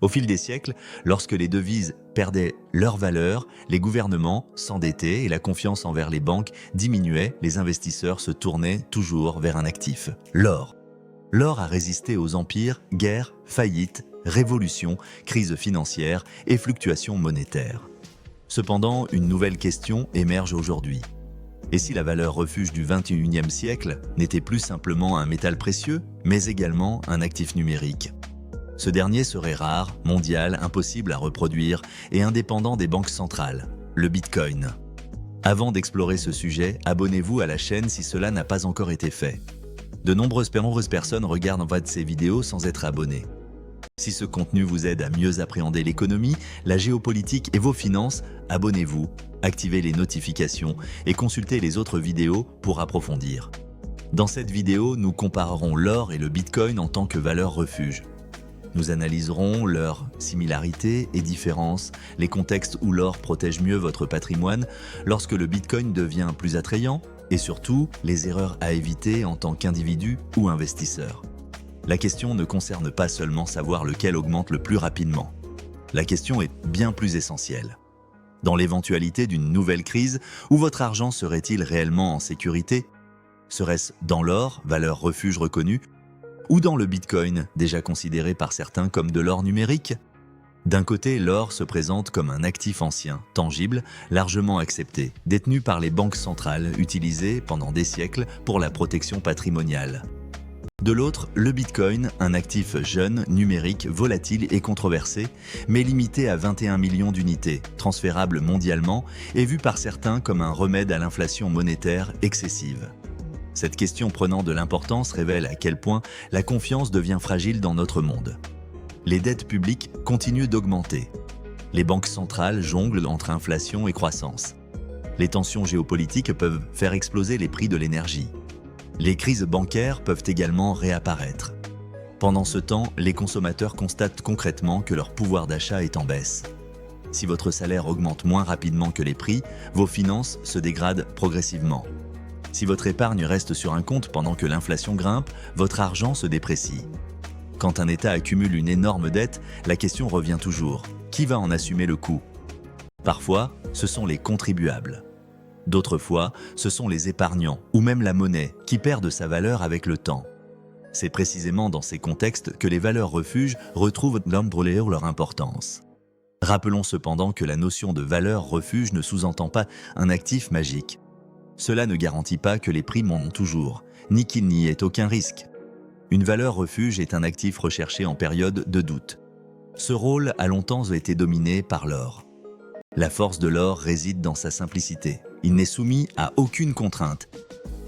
Au fil des siècles, lorsque les devises perdaient leur valeur, les gouvernements s'endettaient et la confiance envers les banques diminuait, les investisseurs se tournaient toujours vers un actif, l'or. L'or a résisté aux empires, guerres, faillites, révolutions, crises financières et fluctuations monétaires. Cependant, une nouvelle question émerge aujourd'hui. Et si la valeur refuge du XXIe siècle n'était plus simplement un métal précieux, mais également un actif numérique? Ce dernier serait rare, mondial, impossible à reproduire et indépendant des banques centrales, le Bitcoin. Avant d'explorer ce sujet, abonnez-vous à la chaîne si cela n'a pas encore été fait. De nombreuses personnes regardent en voie de ces vidéos sans être abonnées. Si ce contenu vous aide à mieux appréhender l'économie, la géopolitique et vos finances, abonnez-vous, activez les notifications et consultez les autres vidéos pour approfondir. Dans cette vidéo, nous comparerons l'or et le Bitcoin en tant que valeur refuge. Nous analyserons leurs similarités et différences, les contextes où l'or protège mieux votre patrimoine lorsque le Bitcoin devient plus attrayant, et surtout les erreurs à éviter en tant qu'individu ou investisseur. La question ne concerne pas seulement savoir lequel augmente le plus rapidement. La question est bien plus essentielle. Dans l'éventualité d'une nouvelle crise, où votre argent serait-il réellement en sécurité? Serait-ce dans l'or, valeur refuge reconnue, ou dans le Bitcoin, déjà considéré par certains comme de l'or numérique? D'un côté, l'or se présente comme un actif ancien, tangible, largement accepté, détenu par les banques centrales, utilisé pendant des siècles pour la protection patrimoniale. De l'autre, le Bitcoin, un actif jeune, numérique, volatile et controversé, mais limité à 21 millions d'unités, transférable mondialement et vu par certains comme un remède à l'inflation monétaire excessive. Cette question prenant de l'importance révèle à quel point la confiance devient fragile dans notre monde. Les dettes publiques continuent d'augmenter. Les banques centrales jonglent entre inflation et croissance. Les tensions géopolitiques peuvent faire exploser les prix de l'énergie. Les crises bancaires peuvent également réapparaître. Pendant ce temps, les consommateurs constatent concrètement que leur pouvoir d'achat est en baisse. Si votre salaire augmente moins rapidement que les prix, vos finances se dégradent progressivement. Si votre épargne reste sur un compte pendant que l'inflation grimpe, votre argent se déprécie. Quand un État accumule une énorme dette, la question revient toujours. Qui va en assumer le coût? Parfois, ce sont les contribuables. D'autres fois, ce sont les épargnants ou même la monnaie qui perdent sa valeur avec le temps. C'est précisément dans ces contextes que les valeurs refuges retrouvent leur importance. Rappelons cependant que la notion de valeur refuge ne sous-entend pas un actif magique. Cela ne garantit pas que les prix montent toujours, ni qu'il n'y ait aucun risque. Une valeur refuge est un actif recherché en période de doute. Ce rôle a longtemps été dominé par l'or. La force de l'or réside dans sa simplicité. Il n'est soumis à aucune contrainte.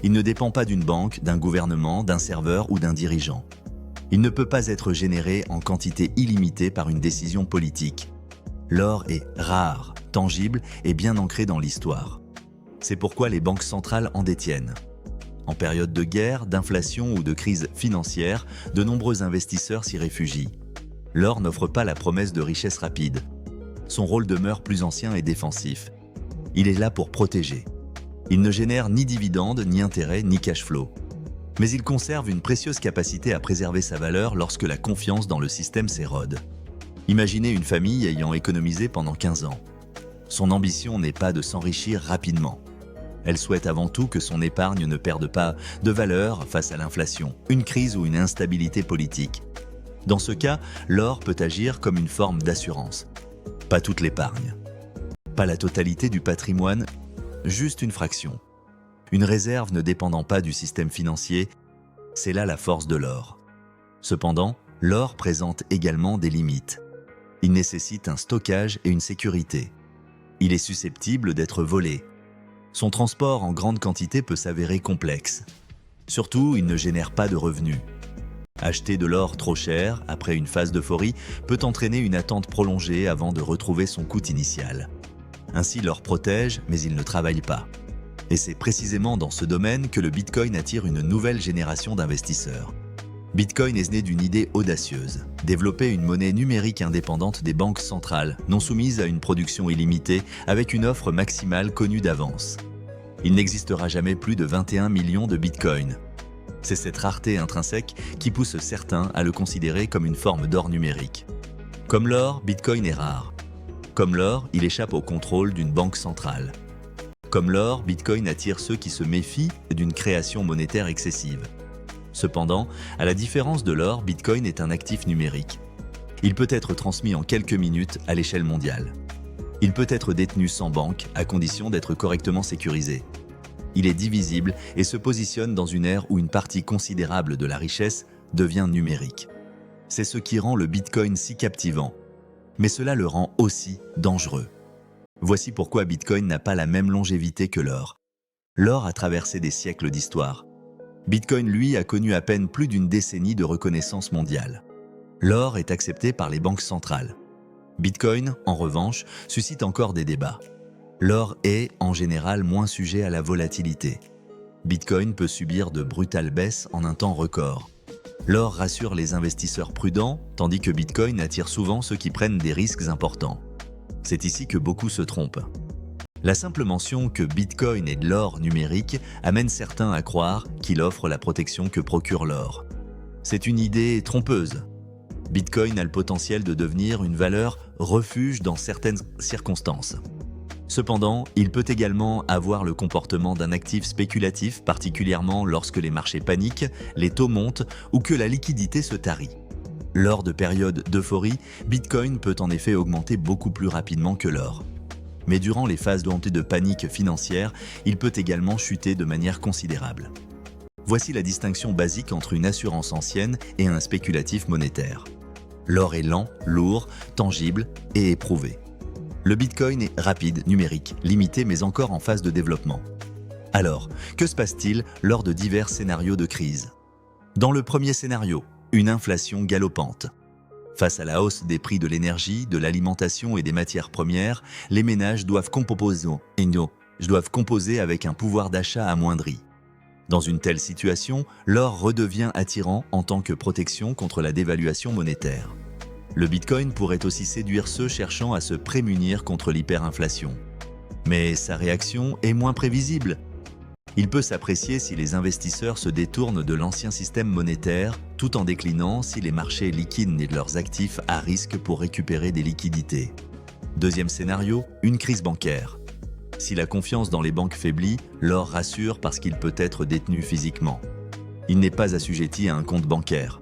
Il ne dépend pas d'une banque, d'un gouvernement, d'un serveur ou d'un dirigeant. Il ne peut pas être généré en quantité illimitée par une décision politique. L'or est rare, tangible et bien ancré dans l'histoire. C'est pourquoi les banques centrales en détiennent. En période de guerre, d'inflation ou de crise financière, de nombreux investisseurs s'y réfugient. L'or n'offre pas la promesse de richesse rapide. Son rôle demeure plus ancien et défensif. Il est là pour protéger. Il ne génère ni dividendes, ni intérêts, ni cash flow. Mais il conserve une précieuse capacité à préserver sa valeur lorsque la confiance dans le système s'érode. Imaginez une famille ayant économisé pendant 15 ans. Son ambition n'est pas de s'enrichir rapidement. Elle souhaite avant tout que son épargne ne perde pas de valeur face à l'inflation, une crise ou une instabilité politique. Dans ce cas, l'or peut agir comme une forme d'assurance. Pas toute l'épargne. Pas la totalité du patrimoine, juste une fraction. Une réserve ne dépendant pas du système financier, c'est là la force de l'or. Cependant, l'or présente également des limites. Il nécessite un stockage et une sécurité. Il est susceptible d'être volé. Son transport en grande quantité peut s'avérer complexe. Surtout, il ne génère pas de revenus. Acheter de l'or trop cher, après une phase d'euphorie, peut entraîner une attente prolongée avant de retrouver son coût initial. Ainsi, l'or protège, mais il ne travaille pas. Et c'est précisément dans ce domaine que le Bitcoin attire une nouvelle génération d'investisseurs. Bitcoin est né d'une idée audacieuse, développer une monnaie numérique indépendante des banques centrales, non soumise à une production illimitée, avec une offre maximale connue d'avance. Il n'existera jamais plus de 21 millions de Bitcoin. C'est cette rareté intrinsèque qui pousse certains à le considérer comme une forme d'or numérique. Comme l'or, Bitcoin est rare. Comme l'or, il échappe au contrôle d'une banque centrale. Comme l'or, Bitcoin attire ceux qui se méfient d'une création monétaire excessive. Cependant, à la différence de l'or, Bitcoin est un actif numérique. Il peut être transmis en quelques minutes à l'échelle mondiale. Il peut être détenu sans banque, à condition d'être correctement sécurisé. Il est divisible et se positionne dans une ère où une partie considérable de la richesse devient numérique. C'est ce qui rend le Bitcoin si captivant, mais cela le rend aussi dangereux. Voici pourquoi Bitcoin n'a pas la même longévité que l'or. L'or a traversé des siècles d'histoire. Bitcoin, lui, a connu à peine plus d'une décennie de reconnaissance mondiale. L'or est accepté par les banques centrales. Bitcoin, en revanche, suscite encore des débats. L'or est, en général, moins sujet à la volatilité. Bitcoin peut subir de brutales baisses en un temps record. L'or rassure les investisseurs prudents, tandis que Bitcoin attire souvent ceux qui prennent des risques importants. C'est ici que beaucoup se trompent. La simple mention que Bitcoin est de l'or numérique amène certains à croire qu'il offre la protection que procure l'or. C'est une idée trompeuse. Bitcoin a le potentiel de devenir une valeur refuge dans certaines circonstances. Cependant, il peut également avoir le comportement d'un actif spéculatif, particulièrement lorsque les marchés paniquent, les taux montent ou que la liquidité se tarit. Lors de périodes d'euphorie, Bitcoin peut en effet augmenter beaucoup plus rapidement que l'or. Mais durant les phases de panique financière, il peut également chuter de manière considérable. Voici la distinction basique entre une assurance ancienne et un spéculatif monétaire. L'or est lent, lourd, tangible et éprouvé. Le Bitcoin est rapide, numérique, limité mais encore en phase de développement. Alors, que se passe-t-il lors de divers scénarios de crise? Dans le premier scénario, une inflation galopante. Face à la hausse des prix de l'énergie, de l'alimentation et des matières premières, les ménages doivent composer avec un pouvoir d'achat amoindri. Dans une telle situation, l'or redevient attirant en tant que protection contre la dévaluation monétaire. Le Bitcoin pourrait aussi séduire ceux cherchant à se prémunir contre l'hyperinflation. Mais sa réaction est moins prévisible. Il peut s'apprécier si les investisseurs se détournent de l'ancien système monétaire, tout en déclinant si les marchés liquident leurs actifs à risque pour récupérer des liquidités. Deuxième scénario, une crise bancaire. Si la confiance dans les banques faiblit, l'or rassure parce qu'il peut être détenu physiquement. Il n'est pas assujetti à un compte bancaire.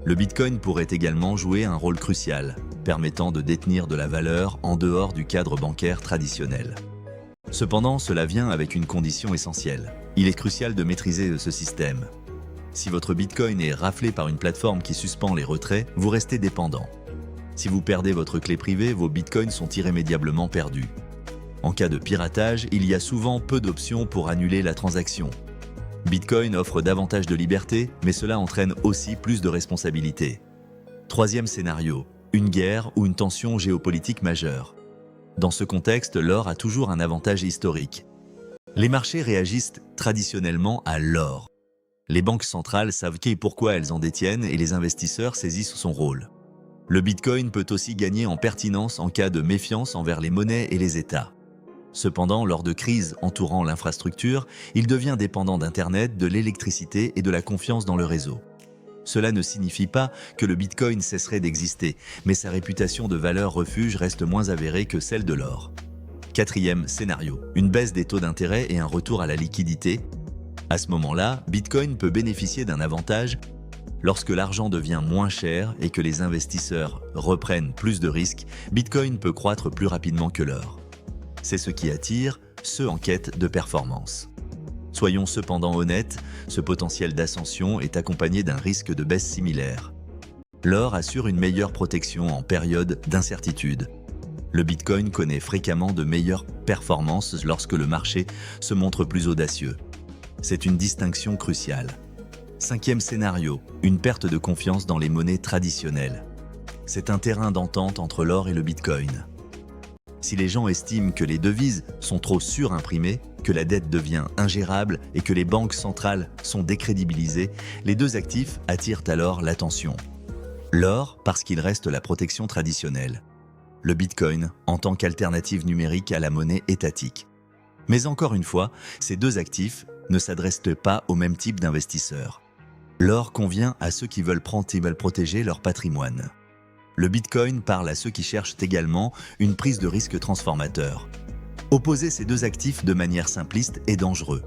Le Bitcoin pourrait également jouer un rôle crucial, permettant de détenir de la valeur en dehors du cadre bancaire traditionnel. Cependant, cela vient avec une condition essentielle. Il est crucial de maîtriser ce système. Si votre Bitcoin est raflé par une plateforme qui suspend les retraits, vous restez dépendant. Si vous perdez votre clé privée, vos Bitcoins sont irrémédiablement perdus. En cas de piratage, il y a souvent peu d'options pour annuler la transaction. Bitcoin offre davantage de liberté, mais cela entraîne aussi plus de responsabilités. Troisième scénario, une guerre ou une tension géopolitique majeure. Dans ce contexte, l'or a toujours un avantage historique. Les marchés réagissent traditionnellement à l'or. Les banques centrales savent qui et pourquoi elles en détiennent et les investisseurs saisissent son rôle. Le Bitcoin peut aussi gagner en pertinence en cas de méfiance envers les monnaies et les États. Cependant, lors de crises entourant l'infrastructure, il devient dépendant d'Internet, de l'électricité et de la confiance dans le réseau. Cela ne signifie pas que le Bitcoin cesserait d'exister, mais sa réputation de valeur refuge reste moins avérée que celle de l'or. Quatrième scénario, une baisse des taux d'intérêt et un retour à la liquidité. À ce moment-là, Bitcoin peut bénéficier d'un avantage lorsque l'argent devient moins cher et que les investisseurs reprennent plus de risques. Bitcoin peut croître plus rapidement que l'or. C'est ce qui attire ceux en quête de performance. Soyons cependant honnêtes, ce potentiel d'ascension est accompagné d'un risque de baisse similaire. L'or assure une meilleure protection en période d'incertitude. Le Bitcoin connaît fréquemment de meilleures performances lorsque le marché se montre plus audacieux. C'est une distinction cruciale. Cinquième scénario, une perte de confiance dans les monnaies traditionnelles. C'est un terrain d'entente entre l'or et le Bitcoin. Si les gens estiment que les devises sont trop surimprimées, que la dette devient ingérable et que les banques centrales sont décrédibilisées, les deux actifs attirent alors l'attention. L'or parce qu'il reste la protection traditionnelle. Le Bitcoin en tant qu'alternative numérique à la monnaie étatique. Mais encore une fois, ces deux actifs ne s'adressent pas au même type d'investisseurs. L'or convient à ceux qui veulent protéger leur patrimoine. le Bitcoin parle à ceux qui cherchent également une prise de risque transformateur. Opposer ces deux actifs de manière simpliste est dangereux.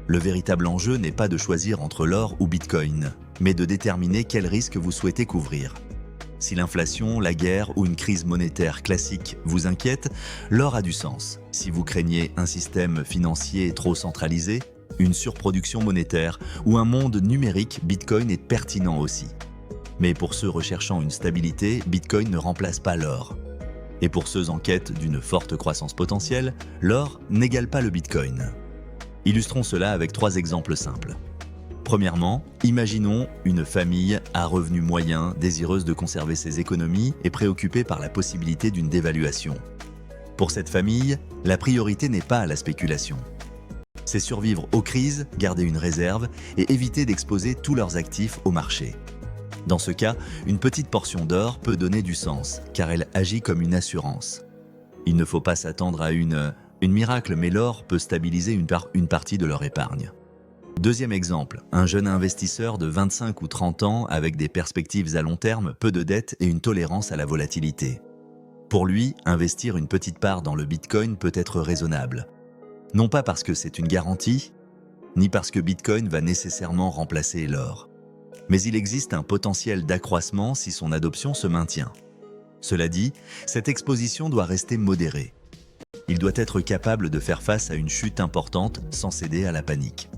Le véritable enjeu n'est pas de choisir entre l'or ou Bitcoin, mais de déterminer quel risque vous souhaitez couvrir. Si l'inflation, la guerre ou une crise monétaire classique vous inquiète, l'or a du sens. Si vous craignez un système financier trop centralisé, une surproduction monétaire ou un monde numérique, Bitcoin est pertinent aussi. Mais pour ceux recherchant une stabilité, Bitcoin ne remplace pas l'or. Et pour ceux en quête d'une forte croissance potentielle, l'or n'égale pas le Bitcoin. Illustrons cela avec 3 exemples simples. Premièrement, imaginons une famille à revenu moyen, désireuse de conserver ses économies et préoccupée par la possibilité d'une dévaluation. Pour cette famille, la priorité n'est pas à la spéculation. C'est survivre aux crises, garder une réserve et éviter d'exposer tous leurs actifs au marché. Dans ce cas, une petite portion d'or peut donner du sens, car elle agit comme une assurance. Il ne faut pas s'attendre à une miracle, mais l'or peut stabiliser une partie de leur épargne. Deuxième exemple, un jeune investisseur de 25 ou 30 ans avec des perspectives à long terme, peu de dettes et une tolérance à la volatilité. Pour lui, investir une petite part dans le Bitcoin peut être raisonnable. Non pas parce que c'est une garantie, ni parce que Bitcoin va nécessairement remplacer l'or. Mais il existe un potentiel d'accroissement si son adoption se maintient. Cela dit, cette exposition doit rester modérée. Il doit être capable de faire face à une chute importante sans céder à la panique.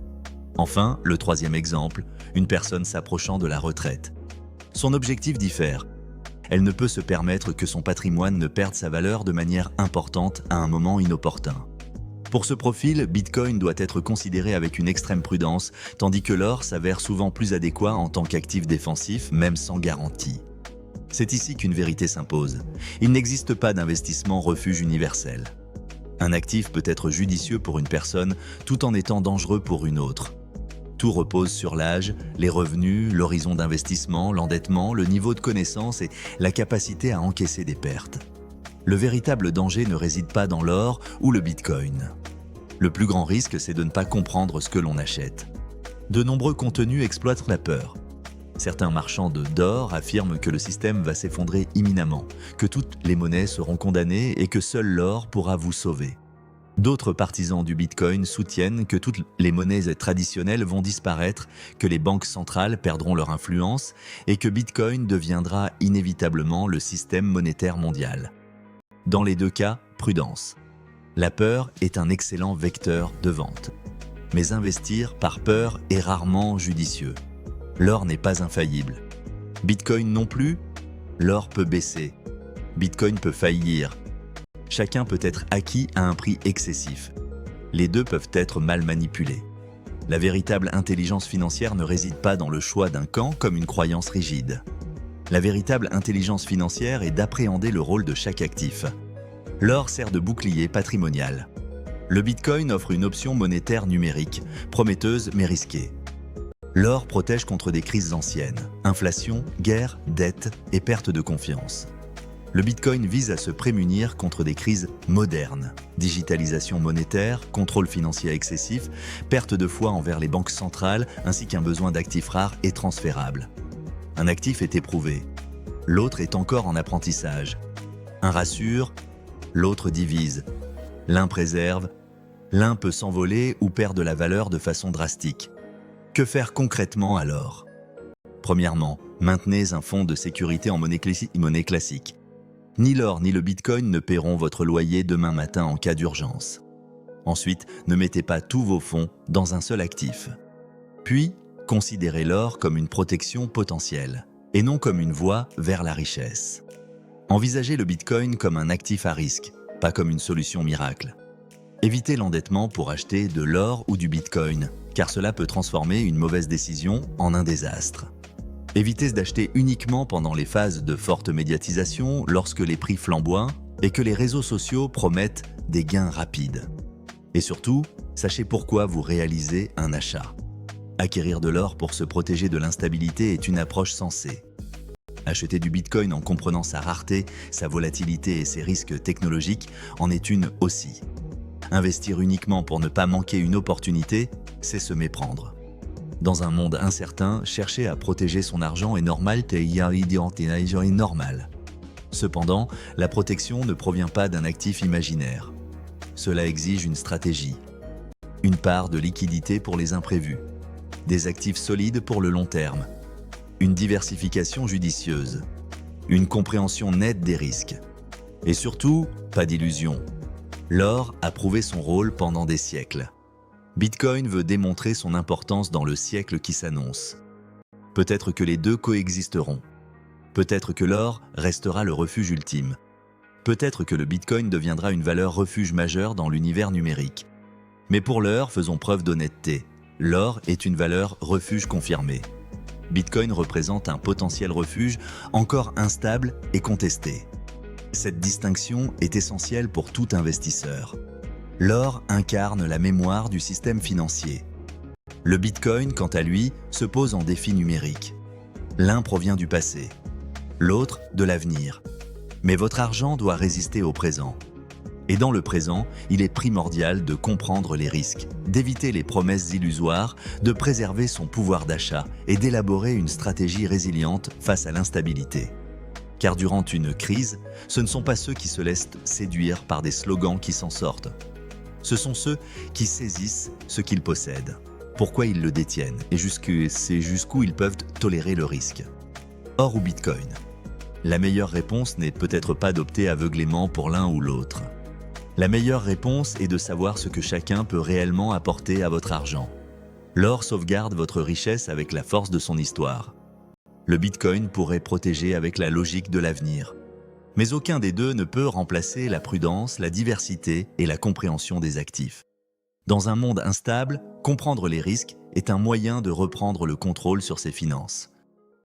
Enfin, le troisième exemple, une personne s'approchant de la retraite. Son objectif diffère. Elle ne peut se permettre que son patrimoine ne perde sa valeur de manière importante à un moment inopportun. Pour ce profil, Bitcoin doit être considéré avec une extrême prudence, tandis que l'or s'avère souvent plus adéquat en tant qu'actif défensif, même sans garantie. C'est ici qu'une vérité s'impose. Il n'existe pas d'investissement refuge universel. Un actif peut être judicieux pour une personne tout en étant dangereux pour une autre. Tout repose sur l'âge, les revenus, l'horizon d'investissement, l'endettement, le niveau de connaissance et la capacité à encaisser des pertes. Le véritable danger ne réside pas dans l'or ou le Bitcoin. Le plus grand risque, c'est de ne pas comprendre ce que l'on achète. De nombreux contenus exploitent la peur. Certains marchands d'or affirment que le système va s'effondrer imminemment, que toutes les monnaies seront condamnées et que seul l'or pourra vous sauver. D'autres partisans du Bitcoin soutiennent que toutes les monnaies traditionnelles vont disparaître, que les banques centrales perdront leur influence et que Bitcoin deviendra inévitablement le système monétaire mondial. Dans les deux cas, prudence. La peur est un excellent vecteur de vente. Mais investir par peur est rarement judicieux. L'or n'est pas infaillible. Bitcoin non plus, l'or peut baisser. Bitcoin peut faillir. Chacun peut être acquis à un prix excessif. Les deux peuvent être mal manipulés. La véritable intelligence financière ne réside pas dans le choix d'un camp comme une croyance rigide. La véritable intelligence financière est d'appréhender le rôle de chaque actif. L'or sert de bouclier patrimonial. Le Bitcoin offre une option monétaire numérique, prometteuse mais risquée. L'or protège contre des crises anciennes, inflation, guerre, dette et perte de confiance. Le Bitcoin vise à se prémunir contre des crises modernes, digitalisation monétaire, contrôle financier excessif, perte de foi envers les banques centrales ainsi qu'un besoin d'actifs rares et transférables. Un actif est éprouvé, l'autre est encore en apprentissage. Un rassure, l'autre divise. L'un préserve, l'un peut s'envoler ou perdre de la valeur de façon drastique. Que faire concrètement alors ? Premièrement, maintenez un fonds de sécurité en monnaie classique. Ni l'or ni le Bitcoin ne paieront votre loyer demain matin en cas d'urgence. Ensuite, ne mettez pas tous vos fonds dans un seul actif. Puis, considérez l'or comme une protection potentielle, et non comme une voie vers la richesse. Envisagez le Bitcoin comme un actif à risque, pas comme une solution miracle. Évitez l'endettement pour acheter de l'or ou du Bitcoin, car cela peut transformer une mauvaise décision en un désastre. Évitez d'acheter uniquement pendant les phases de forte médiatisation, lorsque les prix flamboient et que les réseaux sociaux promettent des gains rapides. Et surtout, sachez pourquoi vous réalisez un achat. Acquérir de l'or pour se protéger de l'instabilité est une approche sensée. Acheter du Bitcoin en comprenant sa rareté, sa volatilité et ses risques technologiques en est une aussi. Investir uniquement pour ne pas manquer une opportunité, c'est se méprendre. Dans un monde incertain, chercher à protéger son argent est normal, normal. Cependant, la protection ne provient pas d'un actif imaginaire. Cela exige une stratégie, une part de liquidité pour les imprévus, des actifs solides pour le long terme, une diversification judicieuse, une compréhension nette des risques. Et surtout, pas d'illusion. L'or a prouvé son rôle pendant des siècles. Bitcoin veut démontrer son importance dans le siècle qui s'annonce. Peut-être que les deux coexisteront. Peut-être que l'or restera le refuge ultime. Peut-être que le Bitcoin deviendra une valeur refuge majeure dans l'univers numérique. Mais pour l'heure, faisons preuve d'honnêteté. L'or est une valeur refuge confirmée. Bitcoin représente un potentiel refuge encore instable et contesté. Cette distinction est essentielle pour tout investisseur. L'or incarne la mémoire du système financier. Le Bitcoin, quant à lui, se pose en défi numérique. L'un provient du passé, l'autre de l'avenir. Mais votre argent doit résister au présent. Et dans le présent, il est primordial de comprendre les risques, d'éviter les promesses illusoires, de préserver son pouvoir d'achat et d'élaborer une stratégie résiliente face à l'instabilité. Car durant une crise, ce ne sont pas ceux qui se laissent séduire par des slogans qui s'en sortent. Ce sont ceux qui saisissent ce qu'ils possèdent, pourquoi ils le détiennent et jusqu'où ils peuvent tolérer le risque. Or ou Bitcoin? La meilleure réponse n'est peut-être pas d'opter aveuglément pour l'un ou l'autre. La meilleure réponse est de savoir ce que chacun peut réellement apporter à votre argent. L'or sauvegarde votre richesse avec la force de son histoire. Le Bitcoin pourrait protéger avec la logique de l'avenir. Mais aucun des deux ne peut remplacer la prudence, la diversité et la compréhension des actifs. Dans un monde instable, comprendre les risques est un moyen de reprendre le contrôle sur ses finances.